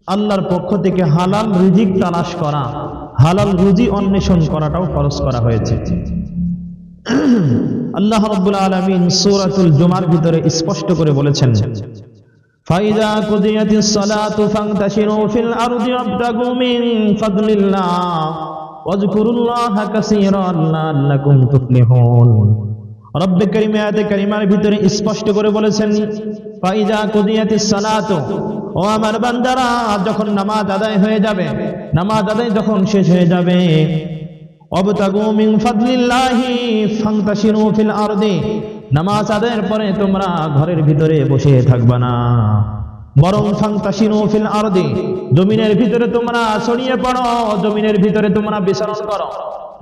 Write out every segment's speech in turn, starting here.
আল্লাহর পক্ষ থেকে হালাল রিজিক তালাশ করা, হালাল রুজি অন্বেষণ করাটাও ফরজ করা হয়েছে। আল্লাহ রাব্বুল আলামিন সূরাতুল জুমার ভিতরে স্পষ্ট করে বলেছেন, ফাইযা কুদিয়াতিস সালাতু ফান্তাশিরু ফিল আরদি ওয়াবতাগু মিন ফাদলিল্লাহ ওয়াজকুরুল্লাহা কাসীরান লাআল্লাকুম তুফলিহুন। রব্বে কারীম আয়াতে কারিমার ভিতরে স্পষ্ট করে বলেছেন, ফাইযা কুদিয়াতিস সালাতু, ও আমার বান্দারা, যখন নামাজ আদায় হয়ে যাবে, নামাজ আদায় যখন শেষ হয়ে যাবে, ওয়াবতাগু মিন ফাদলিল্লাহি ফান্তাশিরু ফিল আরদি, নামাজ আদায়ের পরে তোমরা ঘরের ভিতরে বসে থাকবা না, বরং ফান্তাশিরু ফিল আরদি, জমিনের ভিতরে তোমরা ছড়িয়ে পড়ো, জমিনের ভিতরে তোমরা বিচরণ করো।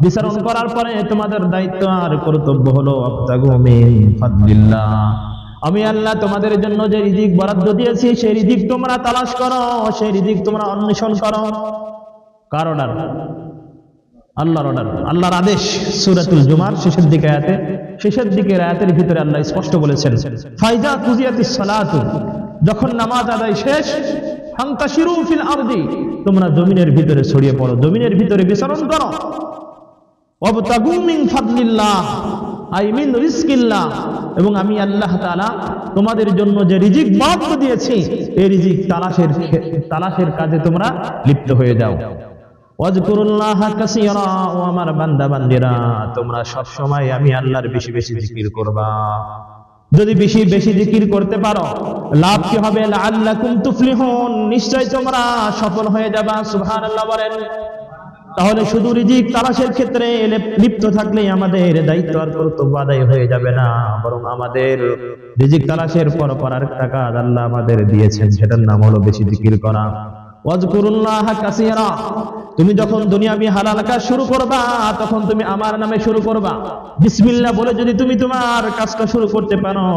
বিচরণ করার পরে তোমাদের দায়িত্ব আর কর্তব্য হলো ওয়াবতাগু মিন ফাদলিল্লাহ, আমি আল্লাহ তোমাদের জন্য যে রিজিক বরাদ্দ দিয়েছি সেই রিজিক তোমরা তালাশ করো, সেই রিজিক তোমরা অন্বেষণ করো। কার অর্ডার? আল্লাহর অর্ডার, আল্লাহর আদেশ। সূরাতুল জুমার শেষের দিকের আয়াতের ভিতরে আল্লাহ স্পষ্ট বলেছেন, ফাইজা কুজিয়াতিস সালাতু, যখন নামাজ আদায় শেষ, ফান্তাশিরু ফিল আরদি, তোমরা জমিনের ভিতরে ছড়িয়ে পড়ো, জমিনের ভিতরে বিচরণ করো। ওয়াবতাগু মিন ফাদলিল্লাহ, আই মিন রিজকিল্লাহ, এবং আমি আল্লাহ তাআলা তোমাদের জন্য যে রিজিক বরাদ্দ দিয়েছি এই রিজিক তালাশের কাজে তোমরা লিপ্ত হয়ে যাও। ওয়াজকুরুল্লাহা কাসীরা, ও আমার বান্দা বান্দিরা, তোমরা সব সময় আমি আল্লাহর বেশি বেশি জিকির করবা। যদি বেশি বেশি জিকির করতে পারো লাভ কি হবে? লাআল্লাকুম তুফলিহুন, নিশ্চয় তোমরা সফল হয়ে যাবা। সুবহানাল্লাহ বলেন। তাহলে শুধু রিজিক তালাশের ক্ষেত্রে লিপ্ত থাকলেই আমাদের দায়িত্ব আর কর্তব্য আদায় হয়ে যাবে না, বরং আমাদের রিজিক তালাশের পর আরেকটা কাজ আল্লাহ আমাদের দিয়েছেন, সেটার নাম হলো বেশি জিকির করা। ওয়াজকুরুল্লাহা কাসীরা, তুমি যখন দুনিয়াবি হালাল কাজ শুরু করবা তখন তুমি আমার নামে শুরু করবা। বিসমিল্লাহ বলে যদি তুমি তোমার কাজটা শুরু করতে পারো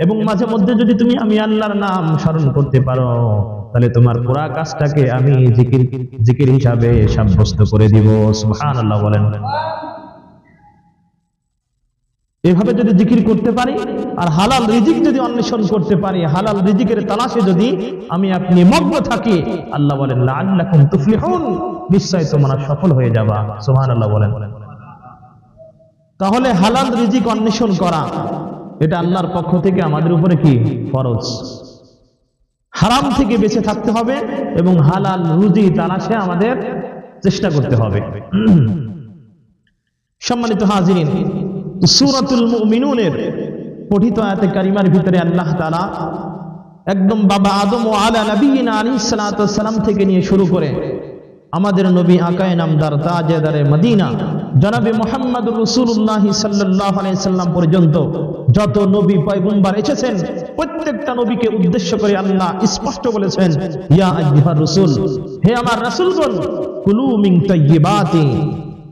এবং মাঝে মধ্যে যদি তুমি আমি আল্লাহর নাম স্মরণ করতে পারো, তাহলে তোমার পুরা কাজটাকে আমি জিকির হিসাবে সাব্যস্ত করে দিব। সুবহানাল্লাহ বলেন। এভাবে যদি জিকির করতে পারি আর হালাল রিজিক যদি অন্বেষণ করতে পারি, হালাল রিজিকের তালাশে যদি আমি আপনি মগ্ন থাকি, আল্লাহ বলেন লাআল্লাকুম তুফলিহুন, নিশ্চয় তোমরা সফল হয়ে যাবা। সুবহানাল্লাহ বলেন। তাহলে হালাল রিজিক অন্বেষণ করা এটা আল্লাহর পক্ষ থেকে আমাদের উপরে কি ফরজ। হারাম থেকে বেঁচে থাকতে হবে এবং হালাল রুজি তালাশে আমাদের চেষ্টা করতে হবে। সম্মানিত হাজিরিন, সূরাতুল মুমিনুনের পঠিত আয়াতে কারিমার ভিতরে আল্লাহ তাআলা একদম বাবা আদম ও আলা নবিয়িনা আলাইহিস সালাতু ওয়াস সালাম থেকে নিয়ে শুরু করে আমাদের নবী আকায়ে নামদার তাজেদারে মদিনা জনাবে মুহাম্মদুর রাসূলুল্লাহ সাল্লাল্লাহু আলাইহি সাল্লাম পর্যন্ত যত নবী পয়গম্বর এসেছেন প্রত্যেকটা নবীকে উদ্দেশ্য করে আল্লাহ স্পষ্ট বলেছেন, ইয়া আইয়ুহার রাসূল, হে আমার রাসূলগণ, কুলু মিন তাইয়্যিবাতি,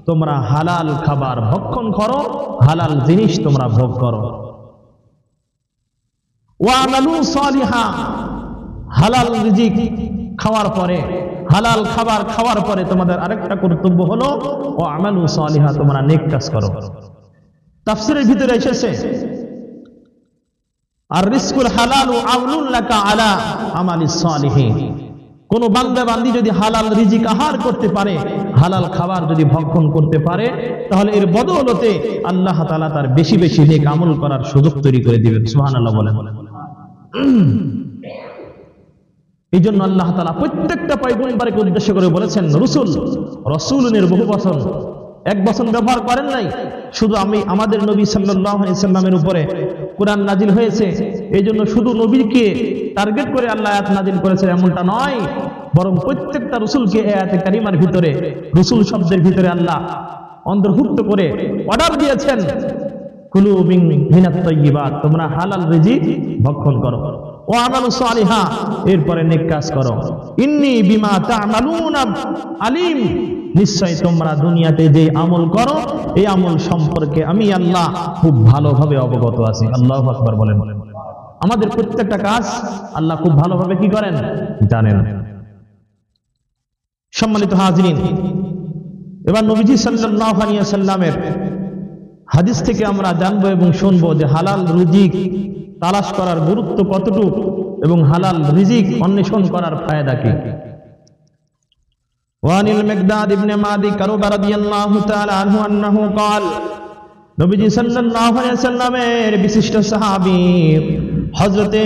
তোমরা হালাল খাবার ভক্ষণ করো, হালাল জিনিস তোমরা ভোগ করো। ওয়ামালু সালিহা, হালাল রিজিক খাওয়ার পরে, হালাল খাবার খাওয়ার পরে তোমাদের আরেকটা কর্তব্য হলো ওয়ামালু সালিহা, তোমরা নেক কাজ করো। তাফসীরের ভিতরে এসেছে আর রিজকুল হালালু আউনুন লাকা আলা আমালিস সালিহিন, কোন বান্দা বান্দি যদি হালাল রিজিক আহার করতে পারে, হালাল খাবার যদি ভক্ষণ করতে পারে, তাহলে এর বদৌলতে আল্লাহ তাআলা তার বেশি বেশি নেক আমল করার সুযোগ তৈরি করে দিবেন। সুবহানাল্লাহ বলেন। এই জন্য আল্লাহ তাআলা প্রত্যেকটা পয়গম্বরকে উদ্দেশ্য করে বলেছেন রাসূলের বহু বচন, এক বচন ব্যবহার করেন নাই। শুধু আমাদের নবী সাল্লাল্লাহু আলাইহি সাল্লামের উপরে কোরআন নাজিল হয়েছে এই জন্য শুধু নবীকে টার্গেট করে আল্লাহ আয়াত নাজিল করেছেন এমনটা নয়, বরং প্রত্যেকটা রাসূলকে এই আয়াতে কারিমার ভিতরে রাসূল শব্দের ভিতরে আল্লাহ অন্তর্ভুক্ত করে অর্ডার দিয়েছেন, কুলু মিনাত তাইয়্যিবাত, তোমরা হালাল রিজিক ভক্ষণ করো। ওয়া আমালু সালিহা, এরপরে নেক কাজ করো। ইন্নী বিমা তা'মালুনা আলিম, নিশ্চয় তোমরা দুনিয়াতে যে আমল করো এই আমল সম্পর্কে আমি আল্লাহ খুব ভালোভাবে অবগত আছি। আল্লাহু আকবার বলেন। আমাদের প্রত্যেকটা কাজ আল্লাহ খুব ভালোভাবে কি করেন জানেন। সম্মানিত হাজিরিন, এবার নবীজি সাল্লাল্লাহু আলাইহি ওয়াসাল্লামের হাদিস থেকে আমরা জানবো এবং শুনবো যে হালাল রিজিক তালাশ করার গুরুত্ব কতটুকু এবং হালাল রিজিক অন্বেষণ করার ফায়দা কি? ওয়ানিল মিকদাদ ইবনে মাদি কারুবা রাদিয়াল্লাহু তাআলা আনহু আন্নাহু قال নবীজি সাল্লাল্লাহু আলাইহি ওয়াসাল্লামের বিশিষ্ট সাহাবী হযরতে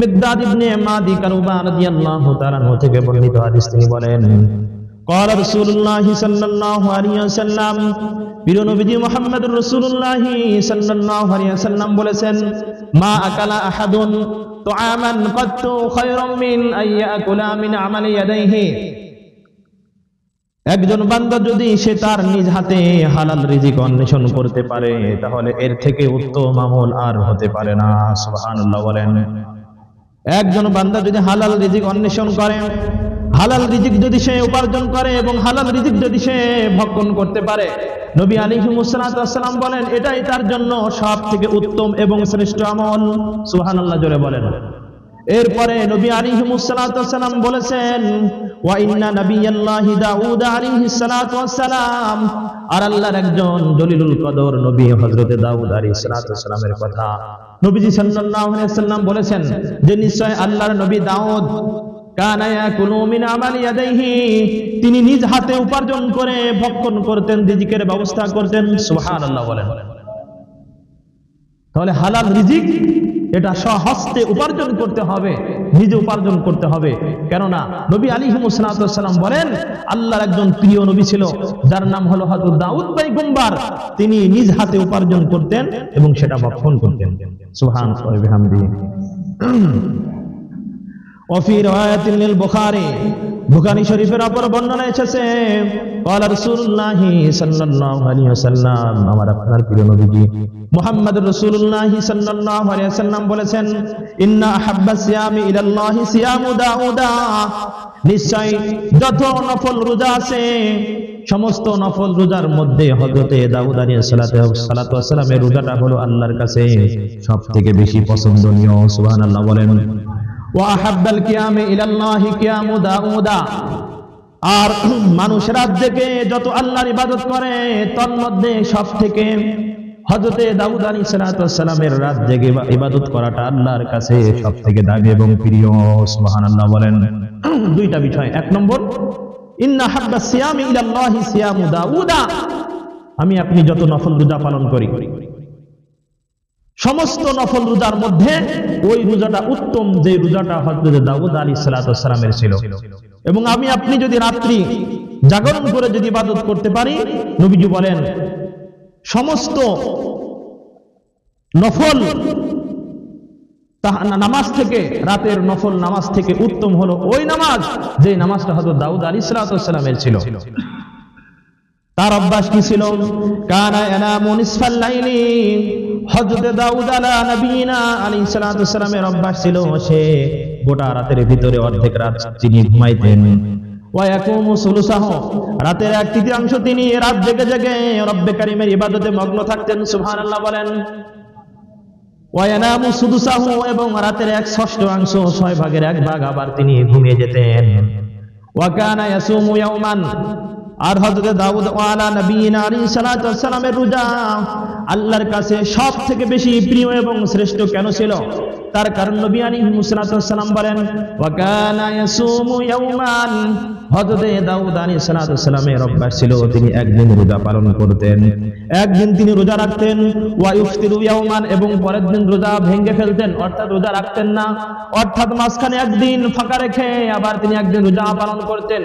মিকদাদ ইবনে মাদি কারুবা রাদিয়াল্লাহু তাআলা আনহু থেকে বর্ণিত হাদিস তিনি বলেন قال রাসূলুল্লাহ সাল্লাল্লাহু আলাইহি ওয়াসাল্লাম প্রিয় নবীজি মুহাম্মদুর রাসূলুল্লাহ সাল্লাল্লাহু আলাইহি ওয়াসাল্লাম বলেছেন মা আকালা আহাদুন তুআমান কাত্তু খায়রাম মিন আইয়াকুলা মিন আমালি ইয়াদাইহি একজন বান্দা যদি সে তার নিজ হাতে হালাল রিজিক অন্বেষণ করতে পারে তাহলে এর থেকে উত্তম আমল আর হতে পারে না। সুবহানাল্লাহ বলেন। একজন বান্দা যদি হালাল রিজিক অন্বেষণ করে, হালাল রিজিক যদি সে উপার্জন করে এবং হালাল রিজিক যদি সে ভক্ষণ করতে পারে, নবী আলাইহিস সালাতু ওয়াস সালাম বলেন এটাই তার জন্য সবথেকে উত্তম এবং শ্রেষ্ঠ আমল। সুবহানাল্লাহ জোরে বলেন। এরপরে নবী আলাইহিস সালাতু ওয়াস সালাম বলেছেন ওয়া ইন্না নাবিয়াল্লাহি দাউদ আলাইহিস সালাতু ওয়াস সালাম, আর আল্লাহর একজন জলিলুল কদর নবী হযরত দাউদ আলাইহিস সালাতু ওয়াস সালামের কথা নবীজি সাল্লাল্লাহু আলাইহি ওয়াসাল্লাম বলেছেন যে নিশ্চয় আল্লাহর নবী দাউদ কানা ইয়াকুলু মিন আমালি ইয়াদাইহি, তিনি নিজ হাতে উপার্জন করে ভক্ষণ করতেন, রিজিকের ব্যবস্থা করতেন। সুবহানাল্লাহ বলেন। তাহলে হালাল রিজিক এটা স্বহস্তে উপার্জন করতে হবে, নিজে উপার্জন করতে হবে। কেননা নবী আলাইহিস সালাতু ওয়াস সালাম বলেন আল্লাহর একজন প্রিয় নবী ছিল যার নাম হলো হযরত দাউদ পয়গম্বর, তিনি নিজ হাতে উপার্জন করতেন এবং সেটা ভক্ষণ করতেন। সুবহানাল্লাহ ওয়া বিহামদিহি। وفي رواية للبخاري বুখারী শরীফের অপর বর্ণনা এসেছে قال رسول الله صلى الله عليه وسلم, আমার আপনার প্রিয় নবীজি মুহাম্মদ রাসূলুল্লাহ সাল্লাল্লাহু আলাইহি ওয়াসাল্লাম বলেছেন ইন্না আহাব্বাস সিয়ামি ইলাল্লাহি সিয়ামু দাউদা, নিশ্চয় যত নফল রোজা আছে সমস্ত নফল রোজার মধ্যে হযরতে দাউদ আলাইহিস সালাতু ওয়াস সালামের রোজাটা হলো আল্লাহর কাছে সবথেকে বেশি পছন্দনীয়। সুবহানাল্লাহ বলেন। ওয়াহাব্বাল কিয়ামি ইলাল্লাহি কিয়ামু দাউদা, আর মানুষ রাত জেগে যত আল্লাহর ইবাদত করে তন্মধ্যে সবথেকে হযরতে দাউদ আলাইহিস সালাতু ওয়াস সালামের রাত জেগে ইবাদত করাটা আল্লাহর কাছে সবথেকে দামি এবং প্রিয়। সুবহানাল্লাহ বলেন। দুইটা বিষয়, এক নম্বর ইন্না হাব্বাস সিয়ামি ইলাল্লাহি সিয়ামু দাউদা, আমি আপনি যত নফল রোজা পালন করি সমস্ত নফল রোজার মধ্যে ওই রোজাটা উত্তম যে রোজাটা হযরত দাউদ আলাইহিস সালাতু ওয়াস সালামের ছিল। এবং আমি আপনি যদি রাত্রি জাগরণ করে যদি ইবাদত করতে পারি, নবীজি বলেন সমস্ত নফল নামাজ থেকে, রাতের নফল নামাজ থেকে উত্তম হলো ওই নামাজ যে নামাজটা হযরত দাউদ আলাইহিস সালাতু ওয়াস সালামের ছিল। তার অভ্যাস কি ছিল? কানা ইয়ানামু নিসফাল লাইলি, হযরত দাউদ আলা নবিয়িনা আলাইহিস সালাতু ওয়াস সালামের অভ্যাস ছিল সে গোটা রাতের ভিতরে অর্ধেক রাত তিনি ঘুমাইতেন। ওয়া ইয়াকুমু সুলুসাহু, রাতের এক তৃতীয়াংশ তিনি রাত জেগে জেগে রব্বে কারীমের ইবাদতে মগ্ন থাকতেন। সুবহানাল্লাহ বলেন। ওয়া ইয়ানামু সুদুসাহু, এবং রাতের এক ষষ্ঠাংশ, 6 ভাগের 1 ভাগ আবার তিনি ঘুমিয়ে যেতেন। ওয়া কানা ইয়াসুমু ইয়াওমান, আর হযরত দাউদ ওয়ালা নবিয়িনা আলাইহিস সালাতু ওয়াস সালামের রোজা আল্লাহর কাছে সবথেকে বেশি প্রিয় এবং শ্রেষ্ঠ কেন ছিল? তার কারণ নবী আলাইহিস সালাতু ওয়াস সালাম বলেন ওয়া কানা ইয়াসুমু ইয়াওমান, হযরত দাউদ আলাইহিস সালাতু ওয়াস সালামের অভ্যাস ছিল তিনি একদিন রোজা পালন করতেন, একদিন তিনি রোজা রাখতেন। ওয়া ইফতিরু ইয়াওমান, এবং পরের দিন রোজা ভেঙে ফেলতেন, অর্থাৎ রোজা রাখতেন না, অর্থাৎ মাঝখানে একদিন ফাঁকা রেখে আবার তিনি একদিন রোজা পালন করতেন।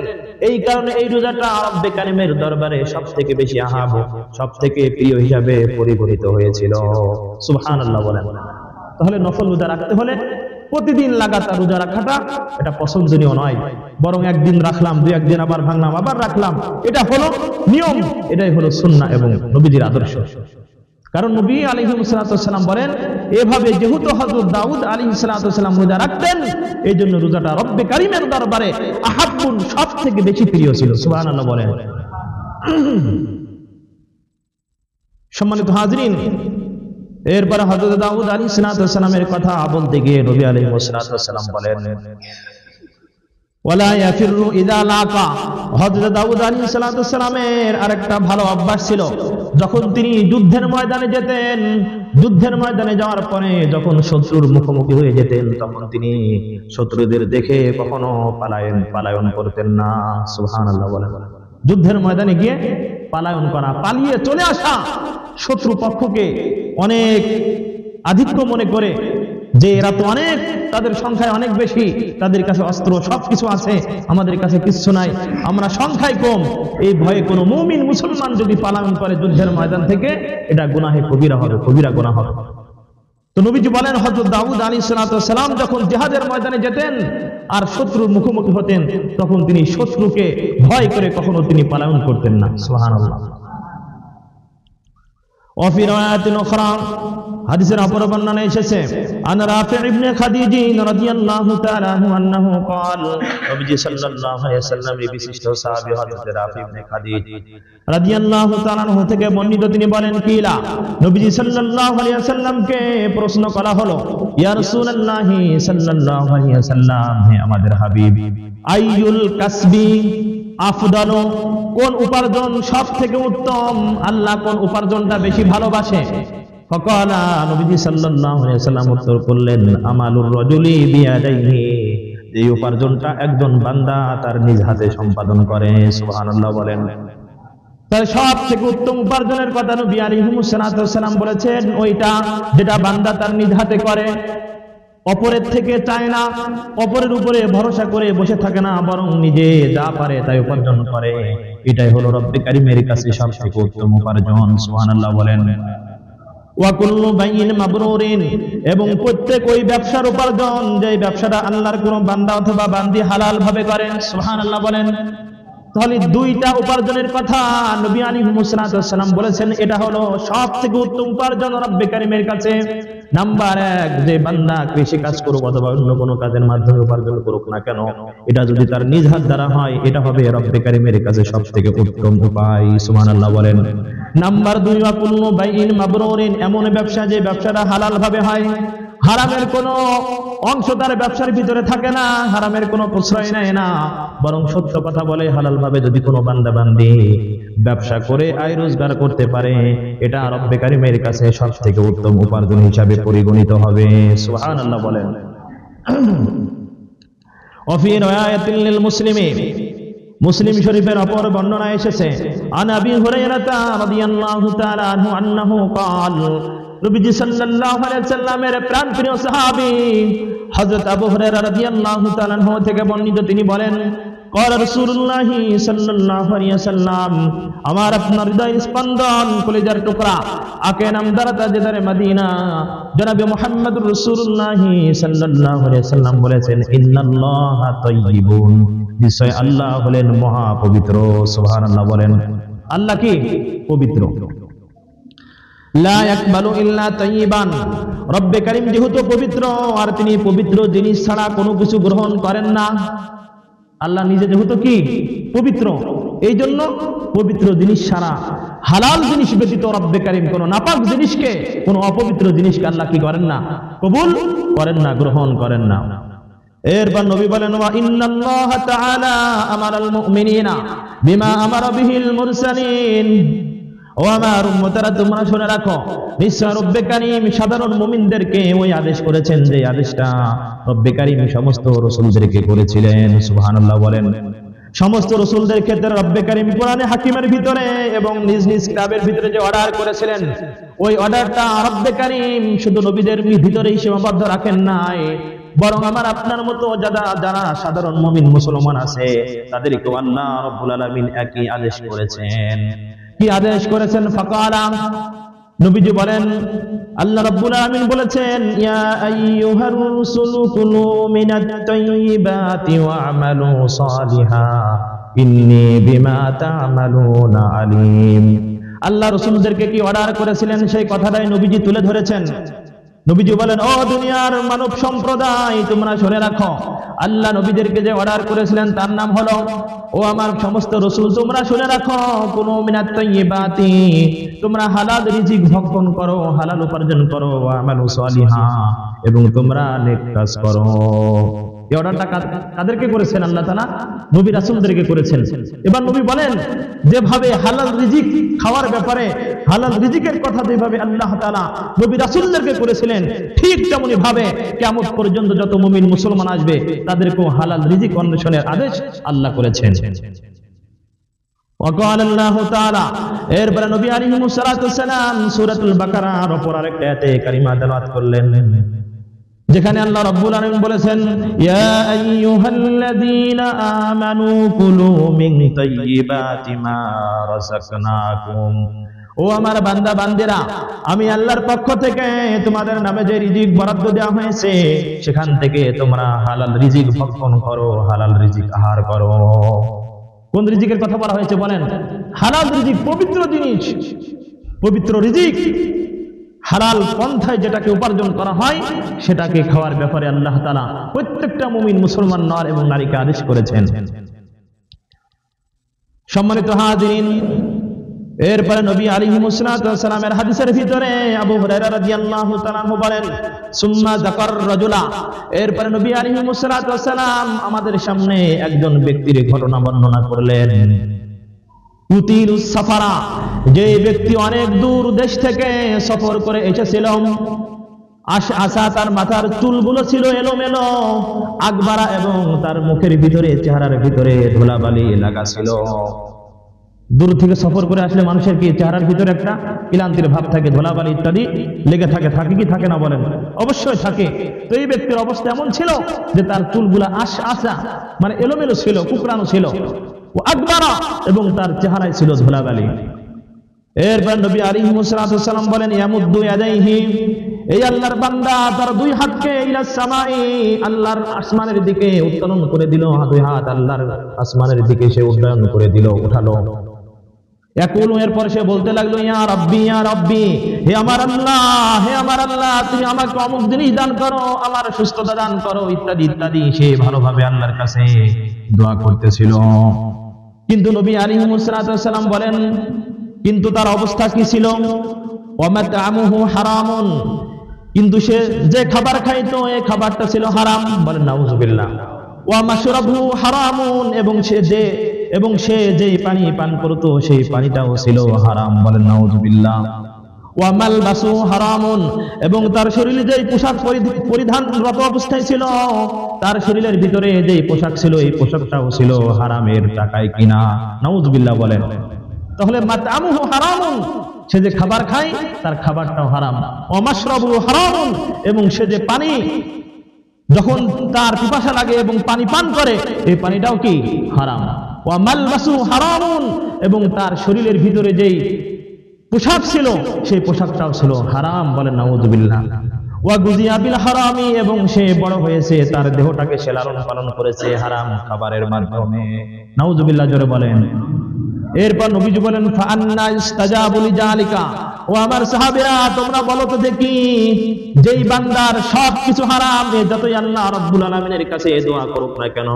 এই কারণে এই রোজাটা রব্বে কারীমের দরবারে সবথেকে বেশি আহাব, সবথেকে প্রিয় হিসাবে পরিগণিত হয়েছিল। সুবহানাল্লাহ বলেন। তাহলে নফল রোজা রাখতে হলে প্রতিদিন লাগাতার রোজা রাখাটা এটা পছন্দনীয় নয়, বরং একদিন রাখলাম, 2-1 দিন আবার ভাঙলাম, আবার রাখলাম, এটা হলো নিয়ম, এটাই হলো সুন্নাহ এবং নবীজির আদর্শ। কারণ নবী আলাইহিস সালাতু ওয়াস সালাম বলেন এভাবে যেহেতু হযরত দাউদ আলাইহিস সালাতু ওয়াস সালাম রোজা রাখতেন, এই জন্য রোজাটা রব্বে কারীমের দরবারে আহাব্বুন, সবথেকে বেশি প্রিয় ছিল। সুবহানাল্লাহ বলেন। সম্মানিত হাজরিন, এরপরে হযরত দাউদ আলাইহিস সালাতু ওয়াস সালামের কথা বলতে গিয়ে নবী আলাইহিস সালাতু ওয়াস সালাম বলেন ওয়ালা ইয়াফিরু ইযা লাকা। হযরত দাউদ আলাইহিস সালামের আরেকটা ভালো অভ্যাস ছিল, যখন তিনি যুদ্ধের ময়দানে যেতেন, যুদ্ধের ময়দানে যাওয়ার পরে যখন শত্রুর মুখোমুখি হয়ে যেতেন, তখন তিনি শত্রুদের দেখে কখনো পালায়ন করতেন না। সুবহানাল্লাহ বলেন। যুদ্ধের ময়দানে গিয়ে পালায়ন করা, পালিয়ে চলে আসা, শত্রু পক্ষকে অনেক আধিক্য মনে করে যে এরা তো অনেক, তাদের সংখ্যায় অনেক বেশি, তাদের কাছে অস্ত্র সবকিছু আছে, আমাদের কাছে কিচ্ছু নাই, আমরা সংখ্যায় কম, এই ভয়ে কোনো মুমিন মুসলমান যদি পালায়ন করে যুদ্ধের ময়দান থেকে, এটা গুনাহে কবিরা হবে, কবিরা গুনাহ হবে। তো নবীজি বলেন, হযরত দাউদ আলাইহিস সালাম যখন জিহাদের ময়দানে যেতেন আর শত্রুর মুখোমুখি হতেন, তখন তিনি শত্রুকে ভয় করে কখনো তিনি পালায়ন করতেন না। সুবহানাল্লাহ। وفي رواية أخرى হাদিসের অপর বর্ণনায় এসেছে, আন রাফি ইবনে খাদিজ রাদিয়াল্লাহু তাআলা আনহু قال, নবীজি সাল্লাল্লাহু আলাইহি ওয়াসাল্লামের বিশিষ্ট সাহাবী হযরত রাফি ইবনে খাদিজ রাদিয়াল্লাহু তাআলা আনহু থেকে বর্ণিত, তিনি বলেন, কিলা, নবীজি সাল্লাল্লাহু আলাইহি ওয়াসাল্লামকে প্রশ্ন করা হলো, ইয়া রাসূলুল্লাহ সাল্লাল্লাহু আলাইহি ওয়াসাল্লাম, হে আমাদের হাবিব, আইয়ুল কাসবি আফদালু, কোন উপার্জন সব থেকে উত্তম, আল্লাহ কোন উপার্জনটা বেশি ভালোবাসে? ফাকালা, নবীজি সাল্লাল্লাহু আলাইহি ওয়াসাল্লাম উত্তর করলেন, আমালুর রাজুলি বিয়াদাইহি, এই উপার্জনটা একজন বান্দা তার নিজ হাতে সম্পাদন করে। সুবহানাল্লাহ বলেন। তাই সব থেকে উত্তম উপার্জনের কথা নবী আলাইহিস সালাম বলেছেন, ওইটা যেটা বান্দা তার নিজ হাতে করে, অপরের থেকে চায় না, অপরের উপরে ভরসা করে বসে থাকে না, বরং নিজে যা পারে তাই উপার্জন করে, এটাই হলো রব্বে কারীমের কাছে সব থেকে উত্তম উপার্জন। সুবহানাল্লাহ বলেন। ওয়া কুল্লু বাইইন মাবরুরিন, এবং প্রত্যেক ওই ব্যবসার উপার্জন যে ব্যবসাটা আল্লাহর কোন বান্দা অথবা বান্দি হালাল ভাবে করে। সুবহানাল্লাহ বলেন। তাহলে দুইটা উপার্জনের কথা নবী আলাইহিস সালাম বলেছেন, এটা হলো সব থেকে উত্তম উপার্জন রব্বে কারীমের কাছে। নাম্বার 1, যে বান্দা কৃষি কাজ করুক অথবা অন্য কোনো কাজের মাধ্যমে উপার্জন করুক না কেন, এটা যদি তার নিজ হাত দ্বারা হয়, এটা হবে রব্বে কারীমের কাছে সব থেকে উত্তম উপায়। সুবহানাল্লাহ বলেন। নাম্বার 2, ওয়া কুল্লু বাইইন মাবরুরিন, এমন ব্যবসা যে ব্যবসাটা হালাল ভাবে হয়, হারামের কোনো অংশ তার ব্যবসার ভিতরে থাকে না, হারামের কোনো প্রশ্রয় নেয় না, বরং সত্য কথা বলে হালাল ভাবে যদি কোনো বান্দা বান্দি ব্যবসা করে আয় রোজগার করতে পারে, এটা রব্বে কারীমের কাছে সব থেকে উত্তম উপার্জন হিসাবে পরিগণিত হবে। সুবহানাল্লাহ বলেন। ওয়াফি রাওয়ায়াতিন লিল মুসলিমিন, মুসলিম শরীফের অপর বর্ণনায় এসেছে, আন আবি হুরায়রা রাদিয়াল্লাহু তাআলা আনহু আন্নাহু قال, নবীজি সাল্লাল্লাহু আলাইহি ওয়াসাল্লামের প্রাণপ্রিয় সাহাবী হযরত আবু হুরায়রা রাদিয়াল্লাহু তাআলা আনহু থেকে বর্ণিত, তিনি বলেন, قال রাসূলুল্লাহ সাল্লাল্লাহু আলাইহি ওয়াসাল্লাম, আমার আপনার হৃদয় স্পন্দন, কলিজার টুকরা, আকে নামদার তাজদার মদিনা জনাবে মুহাম্মদুর রাসূলুল্লাহ সাল্লাল্লাহু আলাইহি ওয়াসাল্লাম বলেছেন, ইন্নাল্লাহা তাইয়্যিবুন, নিশ্চয় আল্লাহ হলেন মহা পবিত্র। সুবহানাল্লাহ বলেন। আল্লাহ কি? পবিত্র। লা ইয়াকবালু ইল্লা তাইয়্যিবান, রব্বে কারীম যেহেতু পবিত্র, আর তিনি পবিত্র জিনিস ছাড়া কোনো কিছু গ্রহণ করেন না। আল্লাহ নিজে যেহেতু কি? পবিত্র, এই জন্য পবিত্র জিনিস ছাড়া, হালাল জিনিস ব্যতীত রব্বে কারীম কোন নাপাক জিনিসকে, কোন অপবিত্র জিনিসকে আল্লাহ কি করেন না? কবুল করেন না, গ্রহণ করেন না। এরপর নবী বলেন, ওয়া ইন্নাল্লাহা তাআলা আমারাল মুমিনিনা বিমা আমারা বিহিল মুরসালিন, ও আমার উম্মতেরা, তোমরা শুনে রাখো, নিশ্চয় রব্বে কারীম সাধারণ মুমিনদেরকে ওই আদেশ করেছেন যে আদেশটা রব্বে কারীম সমস্ত রাসূলদেরকে করেছিলেন। সুবহানাল্লাহ বলেন। সমস্ত রাসূলদের ক্ষেত্রে রব্বে কারীম কোরআনে হাকিমের ভিতরে এবং নিজ নিজ কিতাবের ভিতরে যে অর্ডার করেছিলেন, ওই অর্ডারটা রব্বে কারীম শুধু নবীদের ভিতরেই সীমাবদ্ধ রাখেন নাই, বরং আমার আপনার মতো যারা সাধারণ মুমিন মুসলমান আছে, তাদেরকেও আল্লাহ রাব্বুল আলামিন একই আদেশ করেছেন। কি আদেশ করেছেন? ফাকালা, নবীজি বলেন, আল্লাহ রাব্বুল আলামিন বলেছেন, ইয়া আইয়ুহার রাসূলু কুলু মিনাত তাইয়্যিবাতি ওয়া'মালু সালিহা ইন্নী বিমা তা'মালুনা আলিম। আল্লাহ রাসূলদেরকে কি অর্ডার করেছিলেন, সেই কথাটাই নবীজি তুলে ধরেছেন। নবীজি বলেন, ও দুনিয়ার মানব সম্প্রদায়, তোমরা শুনে রাখো, আল্লাহ নবীদেরকে যে অর্ডার করেছিলেন তার নাম হলো, ও আমার সমস্ত রাসূল, তোমরা শুনে রাখো, কুলু মিনাত তাইয়্যিবাতি, তোমরা হালাল রিজিক ভক্ষণ করো, হালাল উপার্জন করো, ওয়া আমালু সালিহা, এবং তোমরা নেক কাজ করো। এই অর্ডারটা কাদেরকে করেছেন? আল্লাহ তাআলা নবী রাসূলদেরকে করেছেন। এবার নবী বলেন, যেভাবে হালাল রিজিক খাওয়ার ব্যাপারে হালাল রিজিকের কথা যেভাবে আল্লাহ তাআলা নবী রাসূলদেরকে করেছিলেন, ঠিক তেমনি ভাবে কিয়ামত পর্যন্ত যত মুমিন মুসলমান আসবে তাদেরকেও হালাল রিজিক অন্বেষণের আদেশ আল্লাহ করেছেন। وقال الله تعالى এরপরে নবী আলাইহিস সালাতু ওয়াস সালাম সূরাতুল বাকারার উপর আরেকটা আয়াতে কারিমা তেলাওয়াত করলেন, যেখানে আল্লাহ রাব্বুল আলামিন বলেছেন, ইয়া আইয়ুহাল্লাযীনা আমানু কুলু মিন তাইয়্যিবাতি মা রাযাকনাকুম, ও আমার বান্দা বান্দিরা, আমি আল্লাহর পক্ষ থেকে তোমাদের নামে যে রিজিক বরাদ্দ দেওয়া হয়েছে সেখান থেকে তোমরা হালাল রিজিক ভক্ষণ করো, হালাল রিজিক আহার করো। কোন রিজিকের কথা বলা হয়েছে বলেন? হালাল রিজিক, পবিত্র জিনিস, পবিত্র রিজিক, হালাল পন্থায় যেটাকে উপার্জন করা হয় সেটাকে খাওয়ার ব্যাপারে আল্লাহ তাআলা প্রত্যেকটা মুমিন মুসলমান নর এবং নারীকে আদেশ করেছেন। সম্মানিত হাজিরিন, এরপরে নবী আলাইহিস সালাতু ওয়াস সালামের হাদিসের ভিতরে আবু হুরায়রা রাদিয়াল্লাহু তাআলা বলেন, সুম্মা যাকার রাজুলা, এরপরে নবী আলাইহিস সালাতু ওয়াস সালাম আমাদের সামনে একজন ব্যক্তির ঘটনা বর্ণনা করলেন। ইউতিলুস সাফারা, যে ব্যক্তি অনেক দূর দেশ থেকে সফর করে এসেছিল, আসা তার মাথার চুলগুলো ছিল এলোমেলো, আকবারা, এবং তার মুখের ভিতরে চেহারার ভিতরে ধুলাবালি লাগা ছিল। দূর থেকে সফর করে আসলে মানুষের কি চেহারার ভিতরে একটা ক্লান্তির ভাব থাকে, ধুলাবালি ইত্যাদি লেগে থাকে, থাকে কি থাকে না বলেন? অবশ্যই থাকে। তো এই ব্যক্তির অবস্থা এমন ছিল যে তার চুলগুলা আসা মানে এলোমেলো ছিল, কুকড়ানো ছিল, ও আকবারা, এবং তার চেহারায় ছিল ধুলাবালি। এরপর নবী আলাইহিস সালাতু ওয়াস সালাম বলেন, ইয়ামুদ্দু ইয়াদাইহি, এই আল্লাহর বান্দা তার দুই হাতকে ইলাস সামাই, আল্লাহর আসমানের দিকে উত্তোলন করে দিল, দুই হাত আল্লাহর আসমানের দিকে সে উত্তোলন করে দিল, উঠালো। ইয়াকুলু, এরপর সে বলতে লাগলো, ইয়া রাব্বি ইয়া রাব্বি, হে আমার আল্লাহ, হে আমার আল্লাহ, তুমি আমাকে অমুক জিনিস দান করো, আমার সুস্থতা দান করো, ইত্যাদি ইত্যাদি। সে ভালোভাবে আল্লাহর কাছে দোয়া করতেছিল। কিন্তু নবী আলাইহিস সালাতু ওয়াস সালাম বলেন, কিন্তু তার অবস্থা কি ছিল? ওয়ামাতআমুহু হারামুন, কিন্তু সে যে খাবার খাইতো এই খাবারটা ছিল হারাম, বলেন নাউযুবিল্লাহ। ওয়া মাশরাবুহু হারামুন, এবং সে যে পানি পান করত সেই পানিটাও ছিল হারাম, বলেন নাউযুবিল্লাহ। ওয়া মালবাসু হারামুন, এবং তার শরীরে যে পোশাক পরিধানরত অবস্থায় ছিল, তার শরীরের ভিতরে যে পোশাক ছিল এই পোশাকটাও ছিল হারামের টাকায় কিনা, নাউযুবিল্লাহ বলেন। তাহলে মাতআমুহু হারামুন, সে যে খাবার খায় তার খাবারটাও হারাম। ওয়া মাশরাবুহু হারামুন, এবং সে যে পানি যখন তার পিপাসা লাগে এবং পানি পান করে এই পানিটাও কি হারাম। ওয়া মালবাসু হারামুন, এবং তার শরীরের ভিতরে যেই পোশাক ছিল সেই পোশাকটাও ছিল হারাম, বলেন নাউযুবিল্লাহ। ওয়া গুজিয়া বিল হারামি, এবং সে বড় হয়েছে, তার দেহটাকে সে লালন পালন করেছে হারাম খাবারের মাধ্যমে, নাউযুবিল্লাহ জোরে বলেন। এরপর নবীজি বলেন, ফাআন্না ইস্তাজাবু লিযালিকা, ও আমার সাহাবীরা তোমরা বলো তো দেখি, যেই বান্দার সবকিছু হারাম, যতই আল্লাহ রাব্বুল আলামিনের কাছে দোয়া করুক না কেন,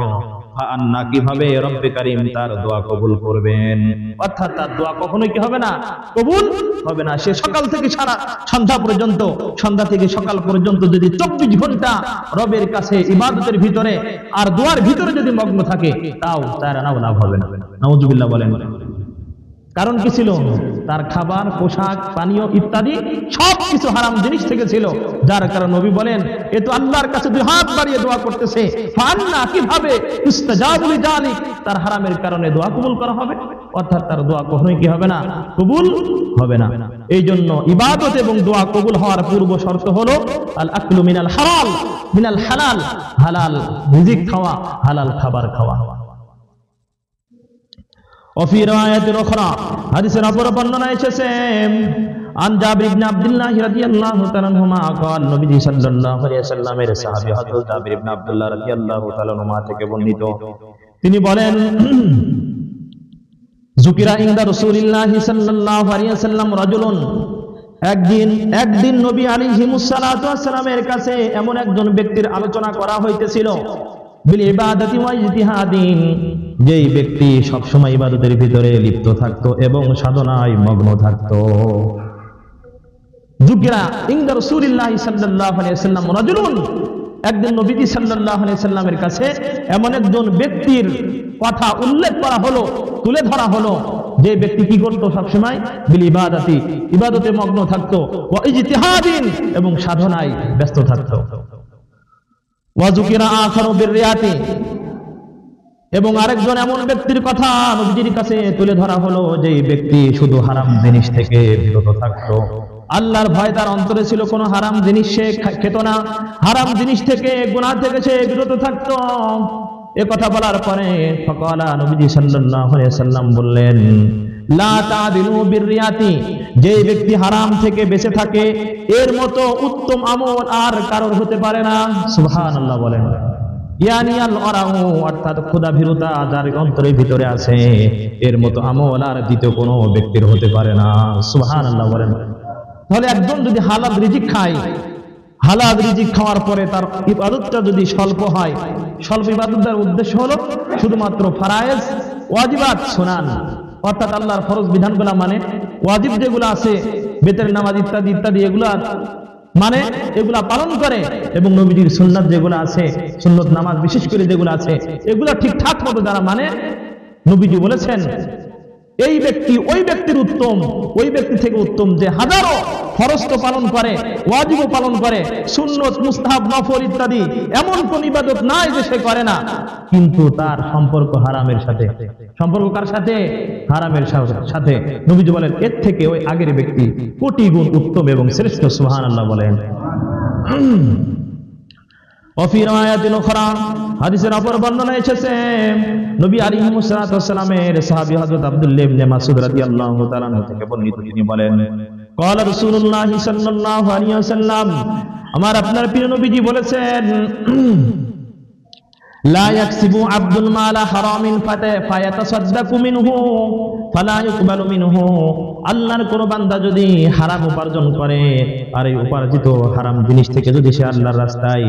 ফাআন্না, কিভাবে রব্বে কারীম তার দোয়া কবুল করবেন? অর্থাৎ তার দোয়া কখনোই কি হবে না? কবুল হবে না। সে সকাল থেকে সারা সন্ধ্যা পর্যন্ত, সন্ধ্যা থেকে সকাল পর্যন্ত যদি 24 ঘন্টা রবের কাছে ইবাদতের ভিতরে আর দোয়ার ভিতরে যদি মগ্ন থাকে, তাও তার লাভ হবে না, নাউযুবিল্লাহ বলেন। কারণ কি ছিল? তার খাবার, পোশাক, পানীয় ইত্যাদি সবকিছু হারাম জিনিস থেকে ছিল, যার কারণে নবী বলেন, এ তো আল্লাহর কাছে দুই হাত বাড়িয়ে দোয়া করতেছে, ফাআন্না, কিভাবে ইস্তাজাবু লিযালিক, তার হারামের কারণে দোয়া কবুল করা হবে? অর্থাৎ তার দোয়া কখনোই কি হবে না? কবুল হবে না। এই জন্য ইবাদত এবং দোয়া কবুল হওয়ার পূর্ব শর্ত হলো আল আকলু মিনাল হালাল, মিনাল হালাল, হালাল রিজিক খাওয়া, হালাল খাবার খাওয়া। وفي رواية أخرى, حديث أخرى বর্ণনা এসেছে, عن جابر بن عبد الله رضي الله تعالى عنهما قال, নবী সাল্লাল্লাহু আলাইহি ওয়াসাল্লামের সাহাবী হযরত জাবির ইবনে আব্দুল্লাহ রাদিয়াল্লাহু তাআলা আনহুমা থেকে বর্ণিত, তিনি বলেন, যুকিরা ইনদা রাসূলিল্লাহি সাল্লাল্লাহু আলাইহি ওয়াসাল্লাম রাজুলুন, একদিন নবী আলাইহিস সালাতু ওয়াস সালামের কাছে এমন একজন ব্যক্তির আলোচনা করা হইতেছিল, বিল ইবাদাতি ওয়া ইজতিহাদিন, যেই ব্যক্তি সবসময় ইবাদতের ভিতরে লিপ্ত থাকতো এবং সাধনায় মগ্ন থাকতো। যুকিরা ইনদা রাসূলিল্লাহি সাল্লাল্লাহু আলাইহি ওয়াসাল্লাম রাজুলুন, একদিন নবীজি সাল্লাল্লাহু আলাইহি সাল্লামের কাছে এমন একজন ব্যক্তির কথা উল্লেখ করা হলো, তুলে ধরা হলো, যে ব্যক্তি কি করতো সবসময় বিল ইবাদাতি, ইবাদতে মগ্ন থাকতো, ওয়া ইজতিহাদিন এবং সাধনায় ব্যস্ত থাকতো, ওয়া যুকিরা আখারু বিররিয়াতি এবং আরেকজন এমন ব্যক্তির কথা নবীজির কাছে তুলে ধরা হলো, যে ব্যক্তি শুধু হারাম জিনিস থেকে বিরত থাকতো, আল্লাহর ভয় তার অন্তরে ছিল, কোনো হারাম জিনিস সে খেত না, হারাম জিনিস থেকে গুনাহ থেকে সে বিরত থাকতো। এ কথা বলার পরে ফাকালা নবীজি সাল্লাল্লাহু আলাইহি সাল্লাম বললেন, লা তাদিলু বিররিয়াতি, যে ব্যক্তি হারাম থেকে বেঁচে থাকে এর মতো উত্তম আমল আর কারোর হতে পারে না। সুবহানাল্লাহ বলেন। ইয়ানি আল ওয়ারাউ, অর্থাৎ ক্ষুধাভীরতা যার অন্তরের ভিতরে আছে এর মতো আমল আর দ্বিতীয় কোনো ব্যক্তির হতে পারে না। সুবহানাল্লাহ বলেন। তাহলে একজন যদি হালাল রিজিক খায়, হালাল রিজিক খাওয়ার পরে তার ইবাদতটা যদি স্বল্প হয়, স্বল্প ইবাদতের উদ্দেশ্য হলো শুধুমাত্র ফরায়েজ, ওয়াজিবাত, সুনান, অর্থাৎ আল্লাহর ফরজ বিধানগুলো মানে, ওয়াজিব যেগুলো আছে বেতের নামাজ ইত্যাদি ইত্যাদি এগুলা মানে এগুলা পালন করে, এবং নবীজির সুন্নাত যেগুলো আছে, সুন্নত নামাজ বিশেষ করে যেগুলো আছে এগুলা ঠিকঠাক মতো যারা মানে, নবীজি বলেছেন এই ব্যক্তি ওই ব্যক্তির উত্তম, ওই ব্যক্তি থেকে উত্তম যে হাজারো ফরজ তো পালন করে, ওয়াজিবও পালন করে, সুন্নত, মুস্তাহাব, নফল ইত্যাদি এমন কোন ইবাদত নাই যে সে করে না, কিন্তু তার সম্পর্ক হারামের সাথে। সম্পর্ক কার সাথে? হারামের সাথে। নবীজি বলেন এর থেকে ওই আগের ব্যক্তি কোটি গুণ উত্তম এবং শ্রেষ্ঠ। সুবহানাল্লাহ বলেন। وفي رواية أخرى, হাদিসের অপর বর্ণনায় এসেছে নবী আলাইহিস সালাতু ওয়াস সালামের সাহাবী হযরত আব্দুল্লাহ ইবনে মাসউদ রাদিয়াল্লাহু তাআলা থেকে বর্ণিত, তিনি বলেন, ক্বালা রাসূলুল্লাহ সাল্লাল্লাহু আলাইহি ওয়াসাল্লাম, আমার আপনার প্রিয় নবীজি বলেছেন, লা ইয়াকসিবু আবদুল মালা হারামিন ফায়াতাসাদ্দাকু মিনহু ফালা ইউকবালু মিনহু, আল্লাহর কোন বান্দা যদি হারাম উপার্জন করে আর এই উপার্জিত হারাম জিনিস থেকে যদি সে আল্লাহর রাস্তায়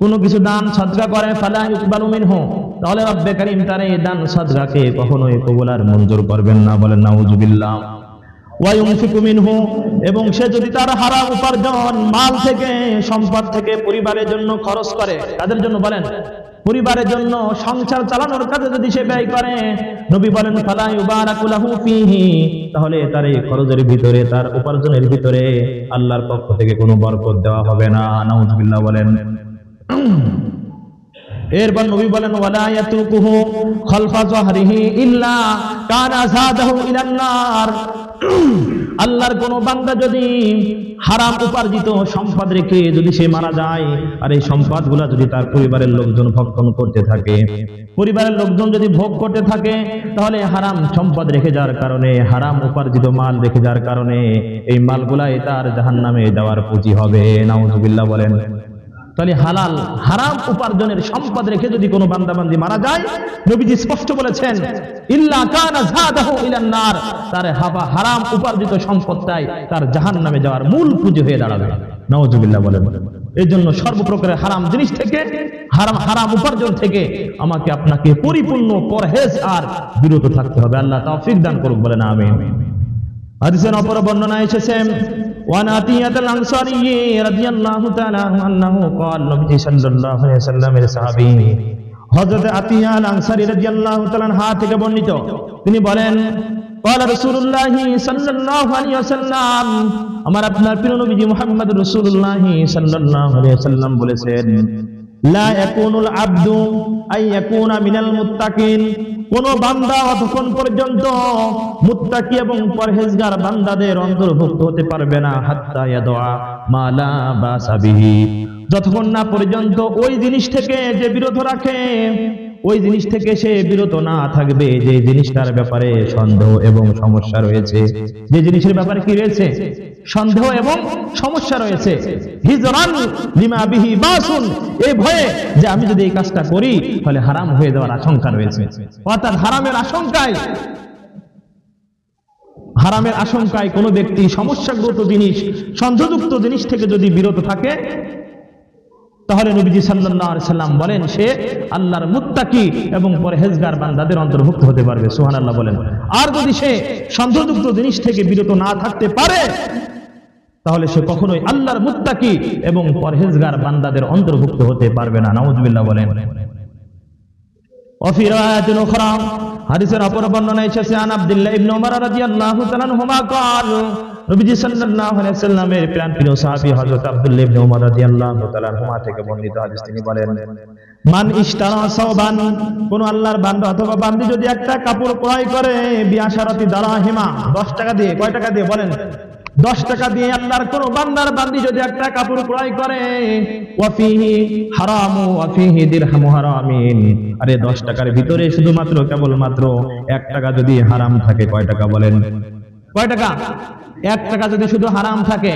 কোনো কিছু দান সাদকা করে, ফালা ইউকবালু মিনহু, তাহলে রব্বে কারীম তার এই দান সাদকাকে কখনোই কবুল আর মঞ্জুর করবেন না। বলেন নাউযুবিল্লাহ। ওয়া ইউনফিকু মিনহু, এবং সে যদি তার হারাম উপার্জন মাল থেকে, সম্পদ থেকে পরিবারের জন্য খরচ করে, তাদের জন্য বলেন পরিবারের জন্য, সংসার চালানোর কাজে যদি সে ব্যয় করে, নবী বলেন ফালা ইউবারাকু লাহু ফীহি, তাহলে তার এই খরচের ভিতরে, তার উপার্জনের ভিতরে আল্লাহর পক্ষ থেকে কোনো বরকত দেওয়া হবে না। নাউযুবিল্লাহ বলেন। এরপর নবী বলেন ওয়ালা ইয়াতুকুহু খালফা যাহরিহি ইল্লা কানা যাদাহু ইলান নার, আল্লাহর কোন বান্দা যদি হারাম উপার্জিত সম্পদ রেখে যদি সে মারা যায়, আর এই সম্পদগুলা যদি তার পরিবারের লোকজন ভক্ষণ করতে থাকে, পরিবারের লোকজন যদি ভোগ করতে থাকে, তাহলে হারাম সম্পদ রেখে যাওয়ার কারণে, হারাম উপার্জিত মাল রেখে যাওয়ার কারণে এই মালগুলাই তার জাহান্নামে দেওয়ার পুঁজি হবে। নাউযুবিল্লাহ বলেন। তাহলে হালাল হারাম উপার্জনের সম্পদ রেখে যদি কোনো বান্দাবান্দি মারা যায়, নবীজি স্পষ্ট বলেছেন ইল্লা কানা যাদাহু ইলান নার, তার হারাম উপার্জিত সম্পদটাই তার জাহান্নামে যাওয়ার মূল পুঁজি হয়ে দাঁড়াবে। নাউযুবিল্লাহ বলেন। এই জন্য সর্বপ্রকারের হারাম জিনিস থেকে, হারাম উপার্জন থেকে আমাকে আপনাকে পরিপূর্ণ পরহেজ আর বিরত থাকতে হবে। আল্লাহ তৌফিক দান করুক, বলেন আমিন। হাদিসের অপর বর্ণনায় এসেছে ওয়ান আতিয়াত আল আনসারী রাদিয়াল্লাহু তাআলা আনহু قال, নবী সাল্লাল্লাহু আলাইহি ওয়াসাল্লামের সাহাবী হযরত আতিয়া আল আনসারী রাদিয়াল্লাহু তাআলা আনহা থেকে বর্ণিত, তিনি বলেন قال রাসূলুল্লাহ সাল্লাল্লাহু আলাইহি ওয়াসাল্লাম, আমার আপনার প্রিয় নবীজি মুহাম্মদ রাসূলুল্লাহ সাল্লাল্লাহু আলাইহি ওয়াসাল্লাম বলেছেন, লা ইয়াকুনুল আবদু আই ইয়াকুনা মিনাল মুত্তাকিন, কোন বান্দা অতক্ষণ পর্যন্ত মুত্তাকি এবং পরহেজগার বান্দাদের অন্তর্ভুক্ত হতে পারবে না, হাত্তা ইয়াদা মা লা বাসা বিহি, যতক্ষণ না পর্যন্ত ওই জিনিস থেকে যে বিরত রাখে, ওই জিনিস থেকে সে বিরত না থাকবে যে জিনিসটার ব্যাপারে সন্দেহ এবং সমস্যা রয়েছে, যে জিনিসের ব্যাপারে কি রয়েছে? সন্দেহ এবং সমস্যা রয়েছে। হিজরান লিমা বিহি বাসুন, এই ভয়ে যে আমি যদি এই কাজটা করি তাহলে হারাম হয়ে যাওয়ার আশঙ্কা রয়েছে, অর্থাৎ হারামের আশঙ্কায় কোনো ব্যক্তি সমস্যাগ্রস্ত জিনিস, সন্দেহযুক্ত জিনিস থেকে যদি বিরত থাকে, তাহলে নবীজি সাল্লাল্লাহু আলাইহি সাল্লাম বলেন সে আল্লাহর মুত্তাকি এবং পরহেজগার বান্দাদের অন্তর্ভুক্ত হতে পারবে। সুবহানাল্লাহ বলেন। আর যদি সে সন্দেহযুক্ত জিনিস থেকে বিরত না থাকতে পারে, তাহলে সে কখনোই আল্লাহর মুত্তাকি এবং পরহেজগার বান্দাদের অন্তর্ভুক্ত হতে পারবে না। নাউযুবিল্লাহ বলেন। وفي رواية أخرى হাদিসের অপর বর্ণনায় এসেছে আন আব্দুল্লাহ ইবনে উমর রাদিয়াল্লাহু তাআলা আনহুমা قال নবীজি সাল্লাল্লাহু আলাইহি ওয়াসাল্লামের প্রিয় সাহাবী হযরত আব্দুল্লাহ ইবনে উমর রাদিয়াল্লাহু তাআলা আনহুমা থেকে বর্ণিত হাদিস, তিনি বলেন মান ইশতারা সাওবান, কোন আল্লাহর বান্দা অথবা বান্দি যদি একটা কাপড় ক্রয় করে বিআশারাতি দারাহিমা, 10 টাকা দিয়ে, কয় টাকা দিয়ে বলেন, 10 টাকা দিয়ে আল্লাহর কোন বান্দার বান্দি যদি একটা কাপড় ক্রয় করে ওয়া ফিহি হারামু ওয়া ফিহি দিরহামু হারামিন, আরে 10 টাকার ভিতরে শুধুমাত্র কেবলমাত্র 1 টাকা যদি হারাম থাকে, কয় টাকা বলেন, কয় টাকা, 1 টাকা যদি শুধু হারাম থাকে।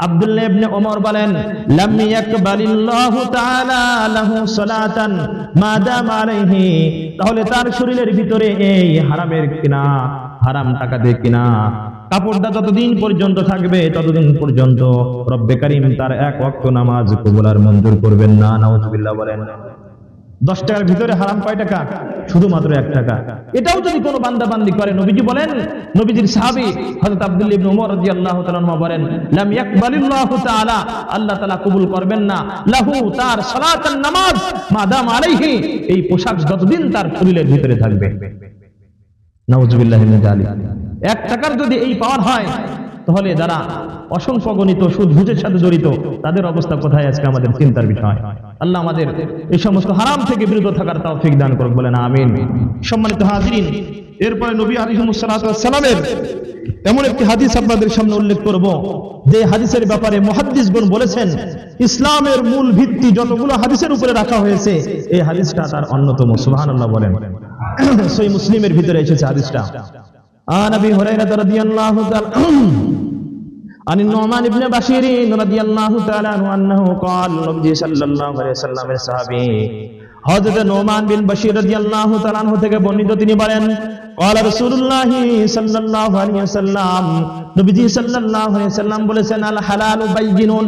আব্দুল্লাহ ইবনে ওমর বলেন লাম ইয়াকবালিল্লাহু তাআলা লাহু সালাতান মা দামা আলাইহি, তাহলে তার শরীরের ভিতরে এই হারামের কিনা, হারাম টাকা দিয়ে কিনা কাপড়টা যতদিন পর্যন্ত থাকবে ততদিন পর্যন্ত রব্বে কারীম তার 1 ওয়াক্ত নামাজ কবুল আর মঞ্জুর করবেন না। নাউযুবিল্লাহ বলেন। 10 টাকার ভিতরে হারাম কয় টাকা? শুধুমাত্র 1 টাকা। এটাও যদি কোনো বান্দা বান্দি করে, নবীজি বলেন, নবীজির সাহাবী হযরত আব্দুল্লাহ ইবনে উমর রাদিয়াল্লাহু তাআলা আনহু বলেন লাম ইয়াকবালিল্লাহু তাআলা, আল্লাহ তাআলা কবুল করবেন না লাহু, তার সালাতান নামাজ মাদাম আলাইহি, এই পোশাক যতদিন তার শরীরের ভিতরে থাকবে। নাউযুবিল্লাহ মিন যালিক। 1 টাকার যদি এই পাওয়ার হয়, তাহলে যারা অসংখ্য গণিত সুদ ঘুষের সাথে জড়িত তাদের অবস্থা কোথায়, আজকে আমাদের চিন্তার বিষয়। আল্লাহ আমাদের এই সমস্ত হারাম থেকে বিরত থাকার তৌফিক দান করুক, বলেন আমিন। সম্মানিত হাজিরিন, এরপরে নবী আলাইহিস সালাতু ওয়াস সালামের এমন একটি হাদিস আপনাদের সামনে উল্লেখ করব, যে হাদিসের ব্যাপারে মুহাদ্দিসগণ বলেছেন ইসলামের মূল ভিত্তি যতগুলো হাদিসের উপরে রাখা হয়েছে এই হাদিসটা তার অন্যতম। সুবহানাল্লাহ বলেন। সহিহ মুসলিমের ভিতরে এসেছে হাদিসটা। عن ابي هريره رضي الله تعالى عن النعمان بن بشير رضي الله تعالى عنه انه قال نبي صلى الله عليه وسلم الصحابي হযরত নোমান বিন বশীর রাদিয়াল্লাহু তাআলা আনহু থেকে বর্ণিত, তিনি বলেন قال رسول الله صلى الله عليه وسلم, নবীজি সাল্লাল্লাহু আলাইহি ওয়াসাল্লাম বলেছেন আল হালালু বাইয়িনুন,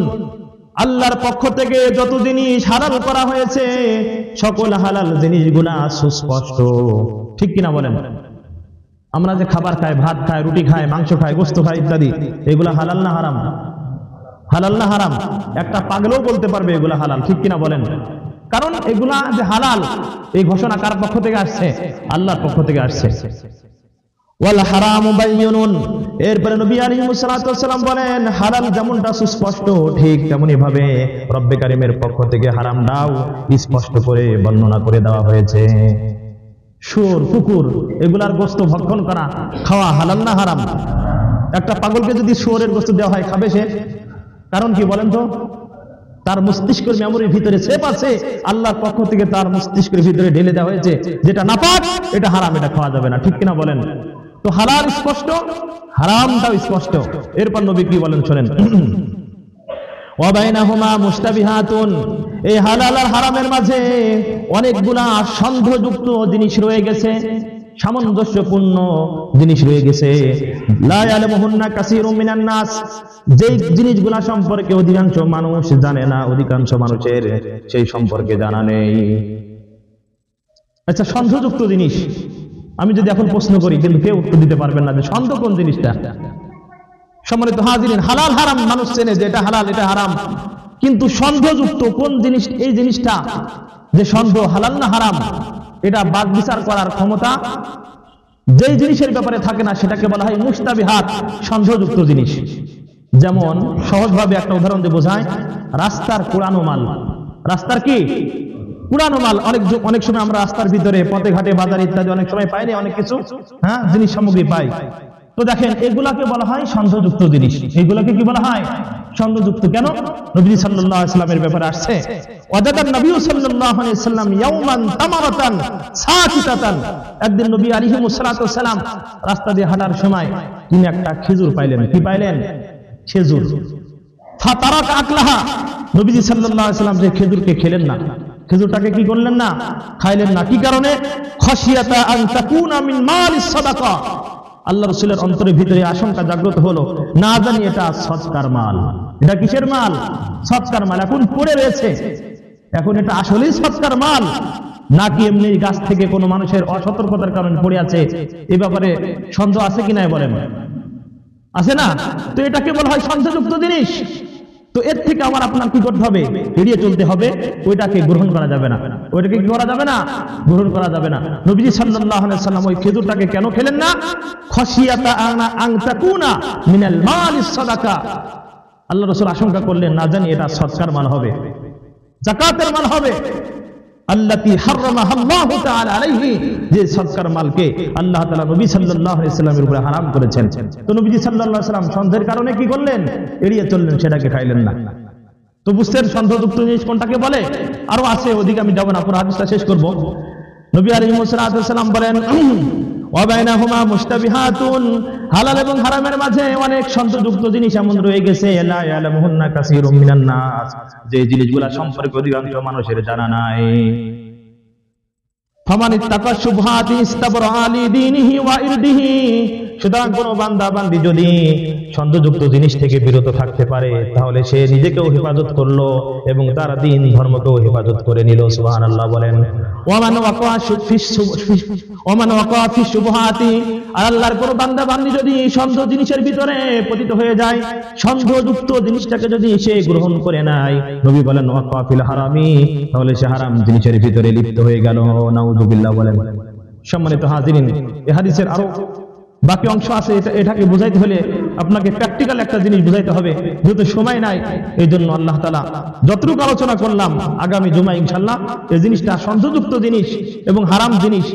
আল্লাহর পক্ষ থেকে যত জিনিস হালাল করা হয়েছে সকল হালাল জিনিসগুলো সুস্পষ্ট। ঠিক কিনা বলেন? আমরা যে খাবার খাই, ভাত খাই, রুটি খাই, মাংস খাই, গোশত খাই ইত্যাদি, এগুলা হালাল না হারাম? হালাল না হারাম? একটা পাগলও বলতে পারবে এগুলা হালাল। ঠিক কিনা বলেন? কারণ এগুলা যে হালাল, এই ঘোষণা কার পক্ষ থেকে আসছে? আল্লাহর পক্ষ থেকে আসছে। ওয়াল হারামু বাইয়িনুন, এরপরে নবী আলাইহিস সালাতু ওয়াস সালাম বলেন হালাল যেমনটা সুস্পষ্ট, ঠিক তেমনি ভাবে রব্বে কারীমের পক্ষ থেকে হারামটাও স্পষ্ট করে বর্ণনা করে দেওয়া হয়েছে। শুয়োর, কুকুর, এগুলার গোশত ভক্ষণ করা, খাওয়া হালাল না হারাম? একটা পাগলকে যদি শুয়োরের গোশত দেওয়া হয়, খাবে সে? কারণ কি বলেন তো? তার মস্তিষ্কের মেমোরির ভিতরে সেপ আছে, আল্লাহর পক্ষ থেকে তার মস্তিষ্কের ভিতরে ঢেলে দেওয়া হয়েছে যেটা নাপাক, এটা হারাম, এটা খাওয়া যাবে না। ঠিক কিনা বলেন? তো হালাল স্পষ্ট, হারামটাও স্পষ্ট। এরপর নবী কি বলেন শোনেন, ওয়া বাইনাহুমা মুশতাবিহাতুন, এই হালাল আর হারামের মাঝে অনেকগুলা সন্দেহযুক্ত জিনিস রয়ে গেছে, সামঞ্জস্যপূর্ণ জিনিস রয়ে গেছে। লা ইয়ালামুহুন্না কাসীরুম মিনান নাস, যেই জিনিসগুলা সম্পর্কে অধিকাংশ মানুষ জানে না, অধিকাংশ মানুষের সেই সম্পর্কে জানা নেই। আচ্ছা, সন্দেহযুক্ত জিনিস আমি যদি এখন প্রশ্ন করি, কিন্তু কেউ উত্তর দিতে পারবেন না যে সন্দেহ কোন জিনিসটা। সম্মানিত হাজিরিন, হালাল হারাম মানুষ চেনে যে এটা হালাল এটা হারাম, কিন্তু সন্দেহযুক্ত কোন জিনিস, এই জিনিসটা যে সন্দেহ হালাল না হারাম, এটা বাদ বিচার করার ক্ষমতা যেই জিনিসের ব্যাপারে থাকে না সেটাকে বলা হয় মুশতাবিহাত, সন্দেহযুক্ত জিনিস। যেমন সহজভাবে একটা উদাহরণ দিয়ে বোঝায়, রাস্তার পুরানো মাল। রাস্তার কি পুরানো মাল, অনেক সময় আমরা রাস্তার ভিতরে পথে ঘাটে বাজার ইত্যাদি অনেক সময় পাই না, অনেক কিছু জিনিস সামগ্রী পাই। তো দেখেন, এগুলাকে বলা হয় সন্দেহযুক্ত জিনিস। এগুলাকে কি বলা হয়? সন্দেহযুক্ত। কেন? নবী সাল্লাল্লাহু আলাইহি ওয়াসাল্লামের ব্যাপারে আসছে, ওয়াজাদান নবী সাল্লাল্লাহু আলাইহি ওয়াসাল্লাম ইয়াওমান তামারাতান সাকিতাতান, একদিন নবী আলাইহিস সালাতু ওয়াস সালাম রাস্তা দিয়ে হাঁটার সময় তিনি একটা খেজুর পাইলেন। কি পাইলেন? খেজুর। ফাতারাক আকলাহা, নবীজি সাল্লাল্লাহু আলাইহি ওয়াসাল্লাম যে খেজুরকে খেলেন না, খেজুরটাকে কি করলেন না? খাইলেন না। কি কারণে? খাশিয়াতা আন তাকুনা মিন মালিস সাদাকা, আল্লাহ রাসূলের অন্তরের ভিতরে আশঙ্কা জাগ্রত হলো, না জানি এটা সদকার মাল। এটা কিসের মাল? সদকার মাল। এখন পড়ে রয়েছে, এখন এটা আসলেই সদকার মাল নাকি এমনি গাছ থেকে কোনো মানুষের অসতর্কতার কারণে পড়ে আছে, এই ব্যাপারে সন্দেহ আছে কিনা বলেন? আছে না? তো এটাকে বলা হয় সন্দেহযুক্ত জিনিস। তো এর থেকে আমার আপনার কি করতে হবে? এড়িয়ে চলতে হবে। ওইটাকে গ্রহণ করা যাবে না। ওইটাকে কি করা যাবে না? গ্রহণ করা যাবে না। নবীজি সাল্লাল্লাহু আলাইহি সাল্লাম ওই খেজুরটাকে কেন খেলেন না? খশিয়াতা আন তাকুনা মিনাল মালিস সাদাকা। আল্লাহ রাসূল আশঙ্কা করলেন না জানি এটা সদকার মাল হবে, যাকাতের মাল হবে। আল্লাতী হারামাহা আল্লাহু তাআলা আলাইহি, যে সদকার মালকে আল্লাহ তাআলা নবী সাল্লাল্লাহু আলাইহি সাল্লামের উপরে হারাম করেছেন। তো নবীজি সাল্লাল্লাহু আলাইহি সাল্লাম সন্দেহের কারণে কি করলেন? এড়িয়ে চললেন, সেটাকে খাইলেন না। তো বুঝছেন সন্দেহযুক্ত জিনিস কোনটাকে বলে? আরো আছে, ওদিকে আমি যাব না, পুরো হাদিসটা শেষ করব। নবী আলাইহিস সালাম বলেন ওয়া বাইনাহুমা মুশতাবিহাতুন, হালাল এবং হারামের মাঝে অনেক সন্দেহযুক্ত জিনিস এমন রয়ে গেছে, লা ইয়ালামুহুন্না কাসীরুম মিনান নাস, যে জিনিসগুলা সম্পর্কে অধিকাংশ মানুষের জানা নাই। ফামান ইত্তাকা শুবহাতি ইস্তাবরা লিদীনিহি ওয়া ইরদিহি, সুতরাং কোন বান্দা বান্দি যদি সন্দেহযুক্ত জিনিস থেকে বিরত থাকতে পারে, তাহলে সে নিজেকেও হেফাজত করলো এবং তার দ্বীন ধর্মকেও হেফাজত করে নিল। সুবহানাল্লাহ বলেন। ওয়ামান ওয়াকা ফি শুবহাতি, আল্লাহর কোন বান্দা বান্দি যদি সন্দেহ জিনিসের ভিতরে পতিত হয়ে যায়, সন্দেহযুক্ত জিনিসটাকে যদি সে গ্রহণ করে নেয়, নবী বলেন ওয়াকা ফিল হারামি, তাহলে সে হারাম জিনিসের ভিতরে লিপ্ত হয়ে গেল। নাউযুবিল্লাহ বলেন। সম্মানিত হাজিরিন, এই হাদিসের আরো বাকি অংশ আছে। এটাকে বুঝাইতে হলে আপনাকে প্র্যাকটিক্যাল একটা জিনিস বুঝাইতে হবে, যেহেতু সময় নাই। এই জন্য আল্লাহ তাআলা যতটুকু আলোচনা করলাম, আগামী জুমায় ইনশাআল্লাহ এই জিনিসটা সন্দেহযুক্ত জিনিস এবং হারাম জিনিস,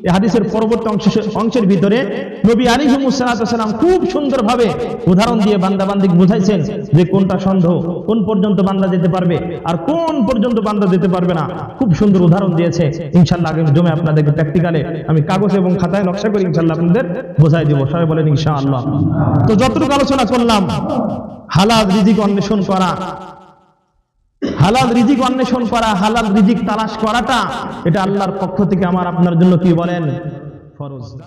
এই হাদিসের পরবর্তী অংশের ভিতরে নবী আলাইহিস সালাম খুব সুন্দরভাবে উদাহরণ দিয়ে বান্দা বান্দিকে বুঝাইছেন যে কোনটা সন্দেহ, কোন পর্যন্ত বান্দা যেতে পারবে আর কোন পর্যন্ত বান্দা যেতে পারবে না। খুব সুন্দর উদাহরণ দিয়েছে। ইনশাআল্লাহ আগামী জুমায় আপনাদেরকে প্র্যাকটিক্যালে আমি কাগজ এবং খাতায় নকশা করে ইনশাআল্লাহ আপনাদের বোঝাই দিব। সবাই বলেন ইনশাআল্লাহ। তো যতটুকু আলোচনা করলাম, হালাল রিজিক অন্বেষণ করা, হালাল রিজিক অন্বেষণ করা, হালাল রিজিক তালাশ করাটা, এটা আল্লাহর পক্ষ থেকে আমার আপনার জন্য কি বলেন? ফরজ।